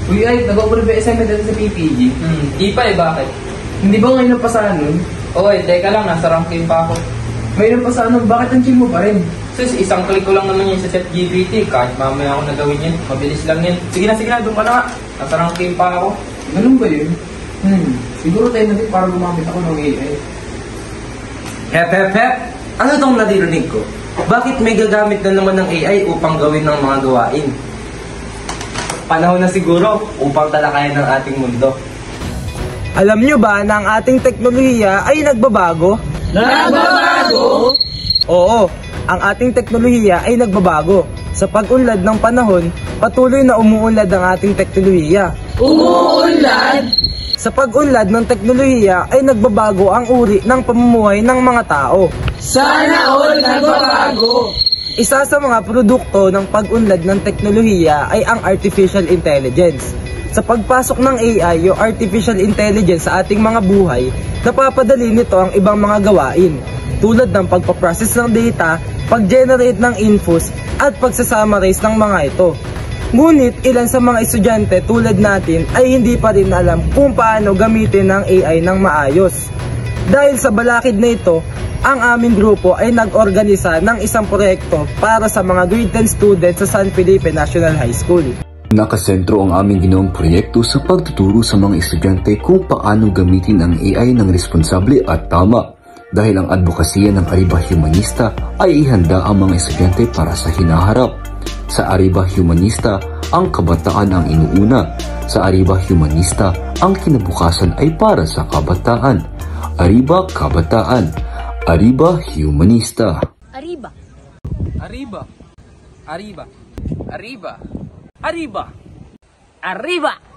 Uy, ay, nag-approve yung assignment natin sa PPG. Di pa bakit? Hindi ba ngayon napasahan nun? Oy, teka lang, nasa ranking pa ako. Ngayon napasahan nun, bakit ang chill mo pa rin? Sus, isang click ko lang naman yun sa ChatGPT. Kahit mamaya ako nagawin yun, mabilis lang yun. Sige na, doon ka na nga. Nasa ranking pa ako. Ganun ba yun? Siguro tayo natin para gumamit ako ng AI. Hep! Ano tong naririnig ko? Bakit may gagamit na naman ng AI upang gawin ng mga gawain? Panahon na siguro upang talakayan ng ating mundo. Alam nyo ba na ang ating teknolohiya ay nagbabago? Nagbabago? Oo, ang ating teknolohiya ay nagbabago. Sa pag-unlad ng panahon, patuloy na umuunlad ang ating teknolohiya. Umuunlad? Sa pag-unlad ng teknolohiya ay nagbabago ang uri ng pamumuhay ng mga tao. Sana all nagbabago! Isa sa mga produkto ng pag-unlad ng teknolohiya ay ang artificial intelligence. Sa pagpasok ng AI o artificial intelligence sa ating mga buhay, napapadali nito ang ibang mga gawain, tulad ng pagpaprocess ng data, pag-generate ng infos, at pagsasummarize ng mga ito. Ngunit ilan sa mga estudyante tulad natin ay hindi pa rin alam kung paano gamitin ang AI ng maayos. Dahil sa balakid na ito, ang aming grupo ay nag-organisa ng isang proyekto para sa mga grade 10 students sa San Felipe National High School. Nakasentro ang aming ginawang proyekto sa pagtuturo sa mga estudyante kung paano gamitin ang AI ng responsable at tama. Dahil ang advokasya ng Arriba Humanista ay ihanda ang mga estudyante para sa hinaharap. Sa Arriba Humanista, ang kabataan ang inuuna. Sa Arriba Humanista, ang kinabukasan ay para sa kabataan. Arriba Kabataan. Arriba Humanista. Arriba. Arriba. Arriba. Arriba. Arriba. Arriba.